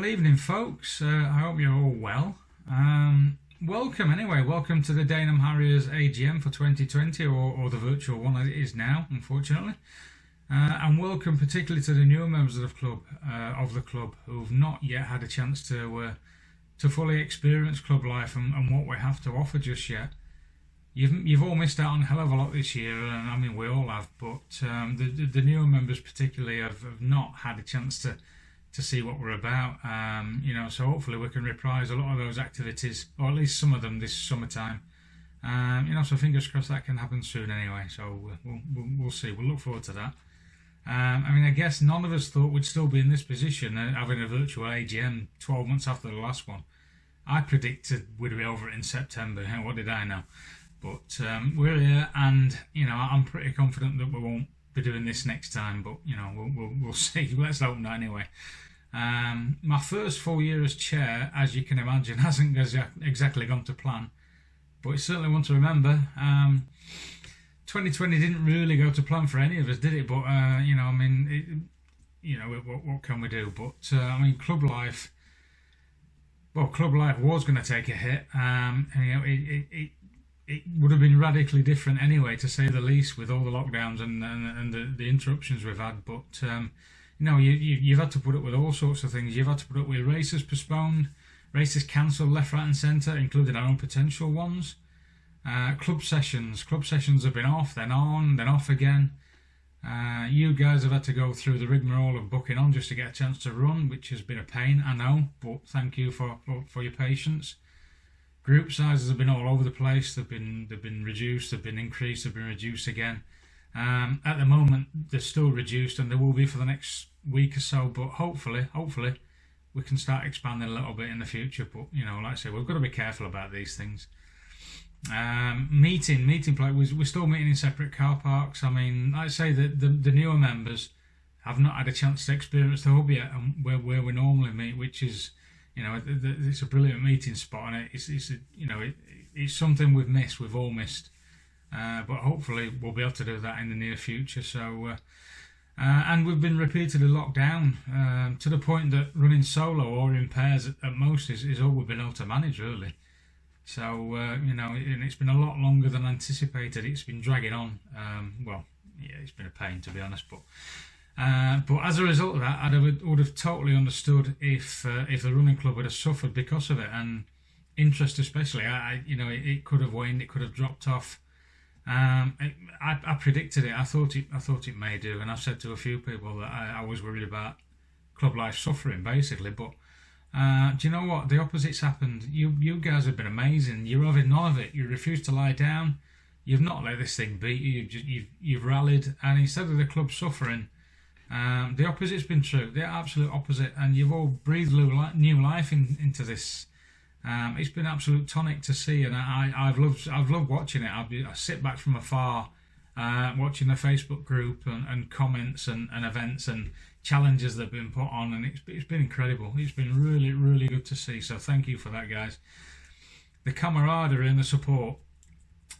Well, evening, folks. I hope you're all well. Welcome, anyway. Welcome to the Danum Harriers AGM for 2020, or the virtual one as it is now, unfortunately. And welcome particularly to the newer members of the club who've not yet had a chance to fully experience club life and what we have to offer just yet. You've all missed out on a hell of a lot this year, and I mean we all have. But the newer members particularly have not had a chance to see what we're about. So hopefully we can reprise a lot of those activities, or at least some of them, this summertime. So fingers crossed that can happen soon anyway. So we'll see. We'll look forward to that. I guess none of us thought we'd still be in this position, having a virtual AGM 12 months after the last one. I predicted we'd be over it in September. What did I know? But we're here, and I'm pretty confident that we won't be doing this next time. But we'll see. Let's hope not anyway. My first full year as chair, as you can imagine, hasn't exactly gone to plan. But it's certainly one to remember. 2020 didn't really go to plan for any of us, did it? But what can we do? But club life. Well, club life was going to take a hit. It would have been radically different anyway, to say the least, with all the lockdowns and the interruptions we've had. But you've had to put up with all sorts of things. You've had to put up with races postponed, races cancelled left, right, and centre, including our own potential ones. Club sessions have been off, then on, then off again. You guys have had to go through the rigmarole of booking on just to get a chance to run, which has been a pain, I know, but thank you for your patience. Group sizes have been all over the place. They've been reduced, they've been increased, they've been reduced again. At the moment, they're still reduced, and they will be for the next week or so. But hopefully, we can start expanding a little bit in the future. But like I say, we've got to be careful about these things. Meeting place. We're still meeting in separate car parks. Like I say, the newer members have not had a chance to experience the hub yet, and where we normally meet, which is. It's a brilliant meeting spot, and it's something we've all missed. But hopefully we'll be able to do that in the near future. So, and we've been repeatedly locked down to the point that running solo or in pairs at most is all we've been able to manage, really. So, and it's been a lot longer than anticipated. It's been dragging on. It's been a pain, to be honest, but as a result of that, I would have totally understood if the running club would have suffered because of it, and interest especially. It could have waned, it could have dropped off. I predicted it. I thought it may do, and I've said to a few people that I was worried about club life suffering, basically. But do you know what? The opposite's happened. You guys have been amazing. You're having none of it. You refuse to lie down. You've not let this thing beat you. You've rallied, and instead of the club suffering. The opposite's been true, the absolute opposite, and you've all breathed new life into this. It's been absolute tonic to see, and I've loved watching it. I sit back from afar, watching the Facebook group and comments and events and challenges that have been put on, and it's been incredible. It's been really, really good to see. So thank you for that, guys. The camaraderie and the support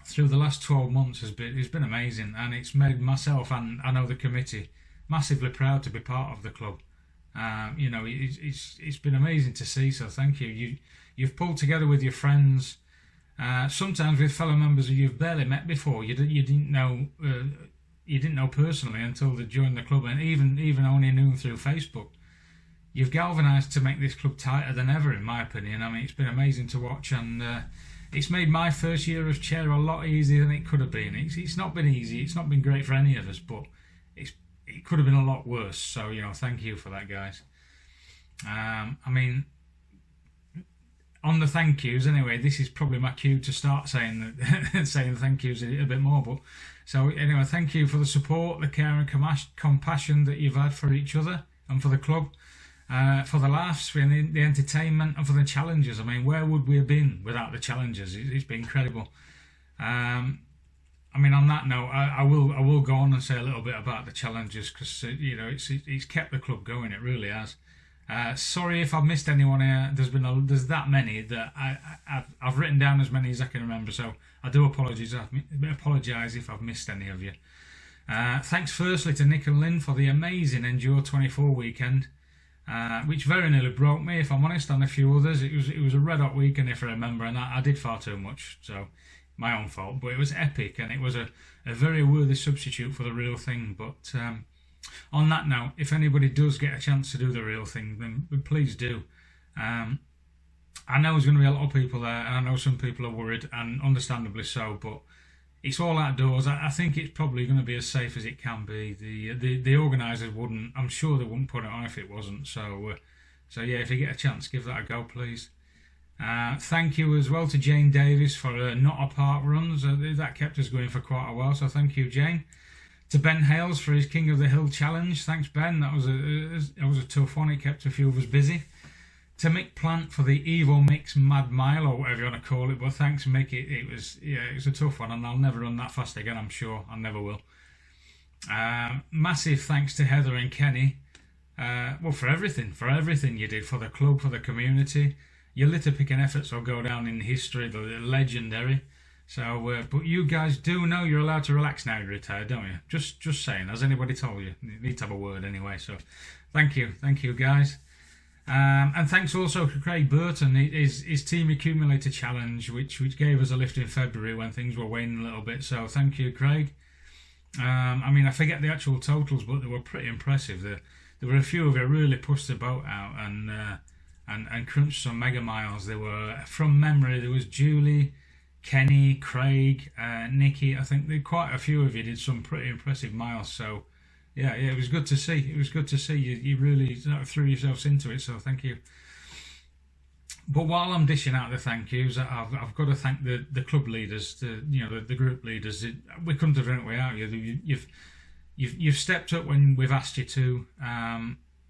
through the last 12 months has been amazing, and it's made myself and I know the committee massively proud to be part of the club. It's been amazing to see. So thank you. You've pulled together with your friends, sometimes with fellow members who you've barely met before. You didn't know personally until they joined the club, and even only knew through Facebook. You've galvanised to make this club tighter than ever, in my opinion. It's been amazing to watch, and it's made my first year as chair a lot easier than it could have been. It's not been easy. It's not been great for any of us, but it could have been a lot worse. So thank you for that, guys. On the thank yous anyway, this is probably my cue to start saying thank yous a bit more. But so anyway, thank you for the support, the care and compassion that you've had for each other and for the club, for the laughs, for the entertainment, and for the challenges. Where would we have been without the challenges? It's been incredible. On that note, I will go on and say a little bit about the challenges, because it's kept the club going. It really has. Sorry if I've missed anyone here. There's that many that I've written down as many as I can remember. So I do apologise if I've missed any of you. Thanks firstly to Nick and Lynn for the amazing Endure 24 weekend. which very nearly broke me, if I'm honest, and a few others. It was a red hot weekend, if I remember, and I did far too much, so my own fault. But it was epic, and it was a very worthy substitute for the real thing. But on that note, if anybody does get a chance to do the real thing, then please do. I know there's going to be a lot of people there, and I know some people are worried, and understandably so, but it's all outdoors. I think it's probably going to be as safe as it can be. The organisers wouldn't, I'm sure they wouldn't put it on if it wasn't. So yeah, if you get a chance, give that a go, please. Thank you as well to Jane Davis for Not a Park runs. That kept us going for quite a while, so thank you, Jane. To Ben Hales for his King of the Hill challenge. Thanks, Ben. That was a tough one. It kept a few of us busy. To Mick Plant for the Evil Mix Mad Mile, or whatever you want to call it. But thanks, Mick. It was a tough one, and I'll never run that fast again. I'm sure I never will. Massive thanks to Heather and Kenny. Well, for everything you did for the club, for the community. Your litter picking efforts will go down in history. They're legendary. So, but you guys do know you're allowed to relax now you're retired, don't you? Just saying. Has anybody told you? You need to have a word anyway. So, thank you guys. And thanks also to Craig Burton, his Team Accumulator Challenge, which gave us a lift in February when things were waning a little bit. So thank you, Craig. I mean, I forget the actual totals, but they were pretty impressive. There were a few of you really pushed the boat out and crunched some mega miles. There were, from memory, there was Julie, Kenny, Craig, Nikki. I think quite a few of you did some pretty impressive miles. So. Yeah, it was good to see. It was good to see you really threw yourselves into it. So thank you. But while I'm dishing out the thank yous, I've got to thank the club leaders, the group leaders. We couldn't have done it without you. You've stepped up when we've asked you to.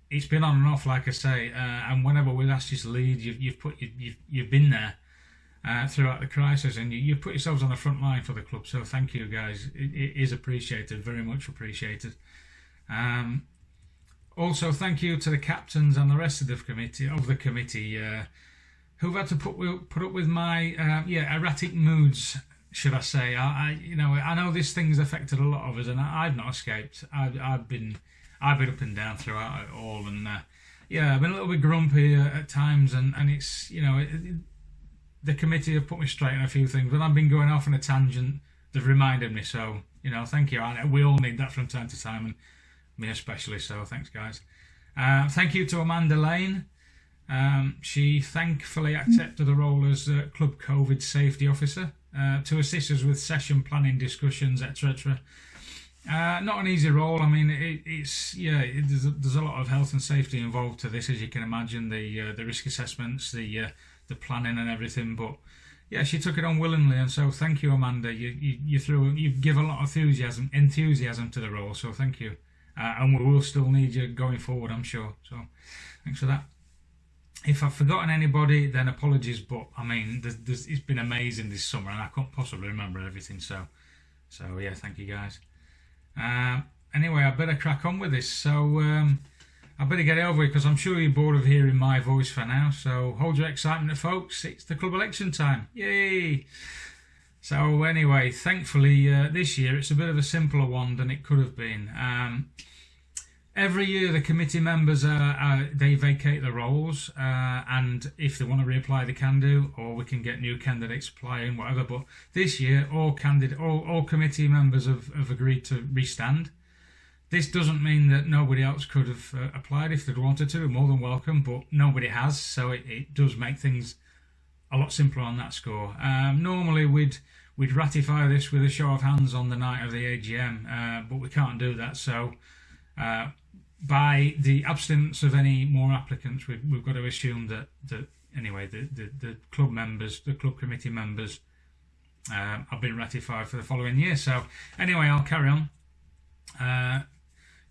It's been on and off, like I say, and whenever we've asked you to lead, you've been there throughout the crisis, and you put yourselves on the front line for the club. So thank you, guys. It is appreciated, very much appreciated. Also, thank you to the captains and the rest of the committee who've had to put up with my erratic moods, should I say? I know this thing's affected a lot of us, and I've not escaped. I've been up and down throughout it all, and I've been a little bit grumpy at times, and it's the committee have put me straight on a few things, but I've been going off on a tangent. They've reminded me, so thank you. We all need that from time to time, and me especially, so thanks, guys. Thank you to Amanda Lane. She thankfully accepted the role as Club COVID Safety Officer to assist us with session planning discussions, etc. Not an easy role. I mean, there's a lot of health and safety involved to this, as you can imagine, the risk assessments, the planning and everything, but yeah, she took it on willingly, and so thank you, Amanda. You give a lot of enthusiasm to the role, so thank you. And we will still need you going forward, I'm sure. So thanks for that. If I've forgotten anybody, then apologies, but I mean, it's been amazing this summer, and I couldn't possibly remember everything. So yeah, thank you, guys. Anyway, I better crack on with this. So I better get over it, because I'm sure you're bored of hearing my voice for now. So hold your excitement, folks. It's the club election time. Yay! So anyway, thankfully this year it's a bit of a simpler one than it could have been. Every year the committee members they vacate the roles, and if they want to reapply they can do, or we can get new candidates applying, whatever. But this year all committee members have agreed to restand. This doesn't mean that nobody else could have applied if they'd wanted to. More than welcome, but nobody has, so it does make things a lot simpler on that score. Normally we'd ratify this with a show of hands on the night of the AGM, but we can't do that. So by the absence of any more applicants, we've got to assume that anyway the club members, the club committee members, have been ratified for the following year. So anyway, I'll carry on.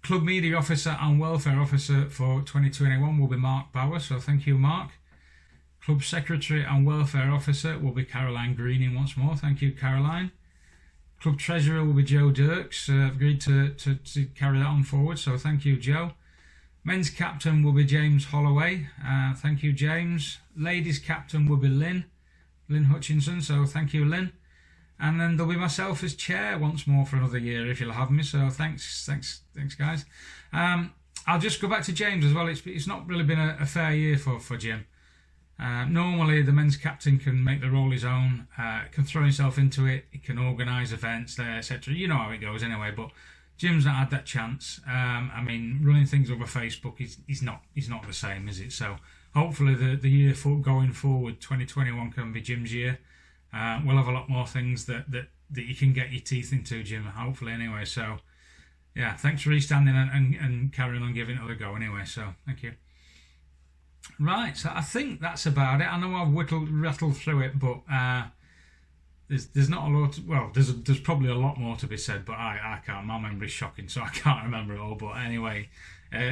Club Media Officer and Welfare Officer for 2021 will be Mark Bauer, so thank you, Mark. Club Secretary and Welfare Officer will be Caroline Greening once more, thank you, Caroline. Club Treasurer will be Joe Dirks, agreed to carry that on forward, so thank you, Joe. Men's Captain will be James Holloway, thank you, James. Ladies Captain will be Lynn Hutchinson, so thank you, Lynn. And then there'll be myself as chair once more for another year if you'll have me. So thanks, guys. I'll just go back to James as well. It's not really been a fair year for Jim. Normally, the men's captain can make the role his own, can throw himself into it, he can organise events there, etc. You know how it goes anyway. But Jim's not had that chance. I mean, running things over Facebook is not the same, is it? So hopefully the year going forward, 2021 can be Jim's year. We'll have a lot more things that you can get your teeth into, Jim. Hopefully, anyway. So yeah, thanks for standing and carrying on giving it a go anyway. So thank you. Right, so I think that's about it. I know I've rattled through it, but there's not a lot. Well, there's probably a lot more to be said, but I can't. My memory's shocking, so I can't remember it all. But anyway,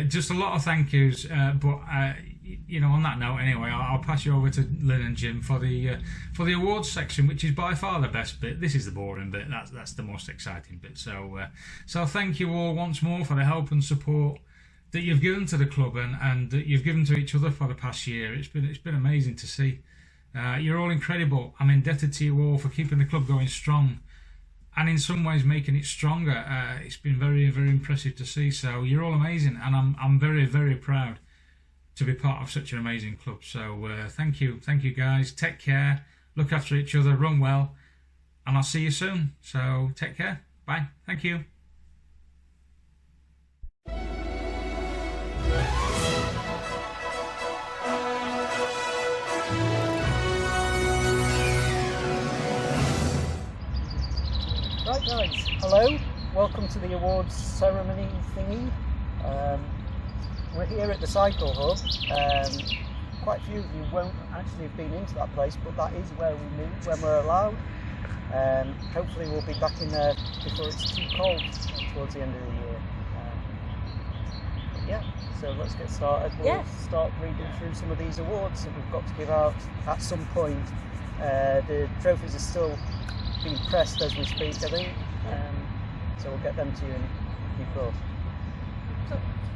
just a lot of thank yous. But on that note, anyway, I'll pass you over to Lynn and Jim for the awards section, which is by far the best bit. This is the boring bit. That's the most exciting bit. So thank you all once more for the help and support that you've given to the club and that you've given to each other for the past year. It's been amazing to see. You're all incredible. I'm indebted to you all for keeping the club going strong and in some ways making it stronger. It's been very, very impressive to see. So you're all amazing, and I'm very, very proud to be part of such an amazing club. So thank you guys. Take care, look after each other, run well, and I'll see you soon. So take care. Bye. Thank you. Right guys, hello, welcome to the awards ceremony thingy. We're here at the Cycle Hub. Quite a few of you won't actually have been into that place, but that is where we meet when we're allowed. Hopefully we'll be back in there before it's too cold towards the end of the year. Yeah, so let's get started. We'll start reading through some of these awards that we've got to give out at some point. The trophies are still being pressed as we speak, I think. So we'll get them to you in due course.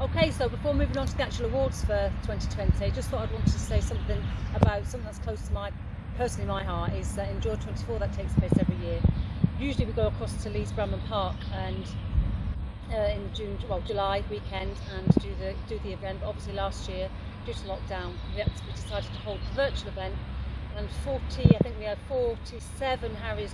Okay, so before moving on to the actual awards for 2020, I just thought I'd want to say something about something that's close to my heart, is Endure 24 that takes place every year. Usually we go across to Leeds Bramham Park and in July weekend and do the event. But obviously last year, due to lockdown, we decided to hold the virtual event. And I think we had 47 Harriers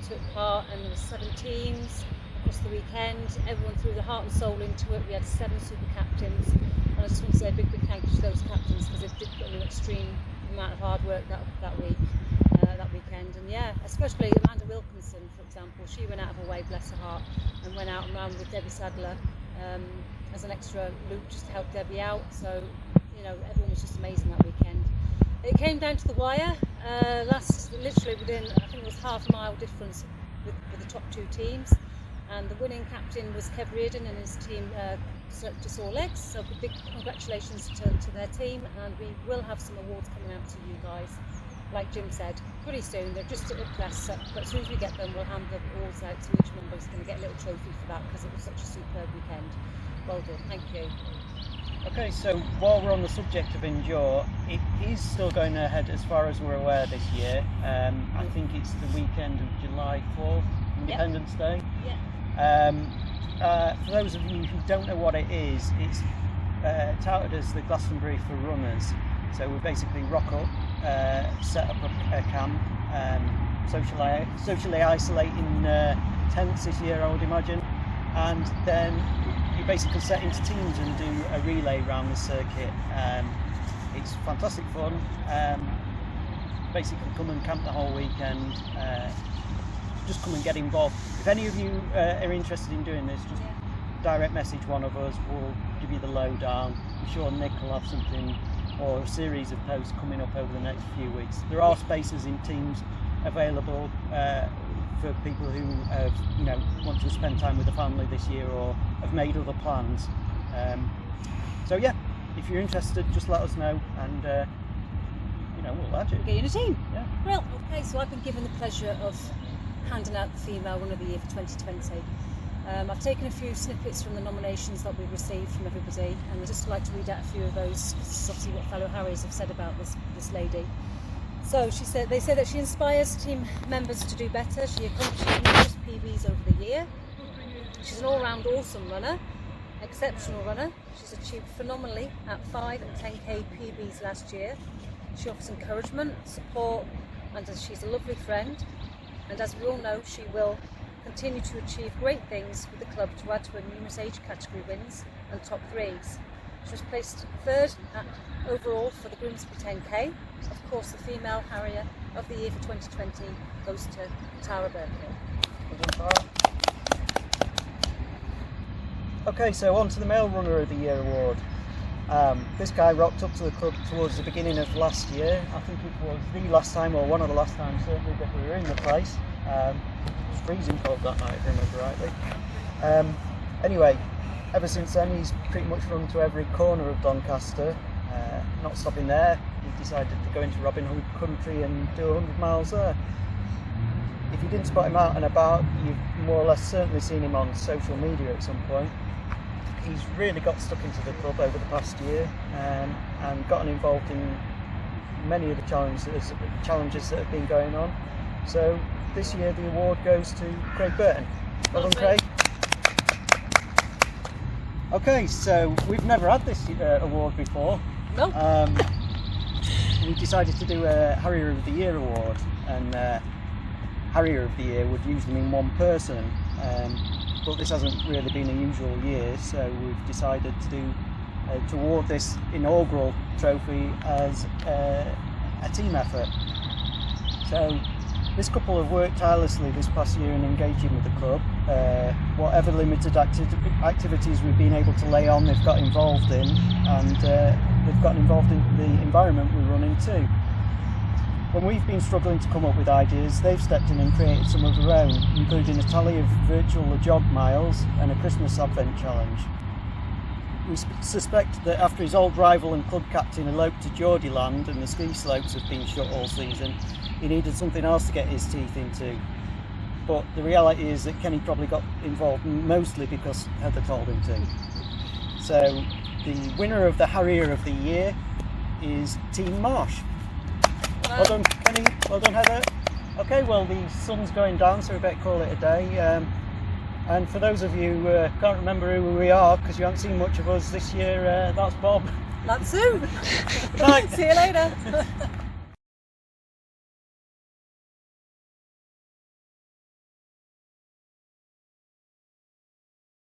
took part, and there were 7 teams across the weekend. Everyone threw their heart and soul into it. We had 7 super captains, and I just want to say a big thank you to those captains, because they did put in an extreme amount of hard work that weekend. And yeah, especially Amanda Wilkinson, for example, she went out of her way, bless her heart, and went out and ran with Debbie Sadler as an extra loop just to help Debbie out. So everyone was just amazing that weekend. It came down to the wire, literally within, I think it was half a mile difference with the top 2 teams, and the winning captain was Kev Reardon and his team just all legs, so big congratulations to their team, and we will have some awards coming out to you guys, like Jim said, pretty soon. They're just at the press, but as soon as we get them, we'll hand the awards out, so each member is going to get a little trophy for that, because it was such a superb weekend. Well done, thank you. Okay, so while we're on the subject of Endure, it is still going ahead as far as we're aware this year. I think it's the weekend of July 4th, Independence Day. Yeah. For those of you who don't know what it is, it's touted as the Glastonbury for runners. So we basically rock up, set up a camp, socially isolating tents this year, I would imagine, and then you basically set into teams and do a relay around the circuit. It's fantastic fun. Basically come and camp the whole weekend, just come and get involved. If any of you are interested in doing this, just direct message one of us, we'll give you the lowdown. I'm sure Nick will have something or a series of posts coming up over the next few weeks. There are spaces in teams available for people who want to spend time with the family this year or have made other plans. So yeah, if you're interested, just let us know, and we'll add you. Get you in a team. Yeah. Well, okay, so I've been given the pleasure of handing out the Female Runner of the Year for 2020. I've taken a few snippets from the nominations that we've received from everybody, and I'd just like to read out a few of those, because it's obviously what fellow Harriers have said about this lady. So they say that she inspires team members to do better. She accomplishes numerous PBs over the year. She's an all-round awesome runner. exceptional runner. She's achieved phenomenally at 5 and 10k PBs last year. She offers encouragement, support, and she's a lovely friend. And as we all know, she will continue to achieve great things with the club to add to her numerous age category wins and top threes. She was placed 3rd overall for the Grimsby 10k. Of course, the female Harrier of the year for 2020 goes to Tara Burkill. Okay, so on to the Male Runner of the Year award. This guy rocked up to the club towards the beginning of last year. I think it was the last time, or one of the last times certainly, that we were in the place. It was freezing cold that night, if I remember rightly. Anyway, ever since then he's pretty much run to every corner of Doncaster. Not stopping there, he decided to go into Robin Hood country and do 100 miles there. If you didn't spot him out and about, you've more or less certainly seen him on social media at some point. He's really got stuck into the club over the past year and gotten involved in many of the challenges that have been going on. So this year the award goes to Craig Burton. Well done, Craig. Okay, so we've never had this award before. No. We decided to do a Harrier of the Year award, and Harrier of the Year would usually mean one person, but this hasn't really been a usual year, so we've decided to do to award this inaugural trophy as a team effort. So this couple have worked tirelessly this past year in engaging with the club. Whatever limited activities we've been able to lay on, they've got involved in, and they've gotten involved in the environment we run in too. When we've been struggling to come up with ideas, they've stepped in and created some of their own, including a tally of virtual jog miles and a Christmas Advent challenge. We suspect that after his old rival and club captain eloped to Geordieland and the ski slopes have been shut all season, he needed something else to get his teeth into. But the reality is that Kenny probably got involved mostly because Heather told him to. So the winner of the Harrier of the Year is Team Marsh. Well done, Kenny. Well done, Heather. Okay, well, the sun's going down, so we better call it a day. And for those of you who can't remember who we are because you haven't seen much of us this year, that's Bob. That's Sue. Good night. See you later.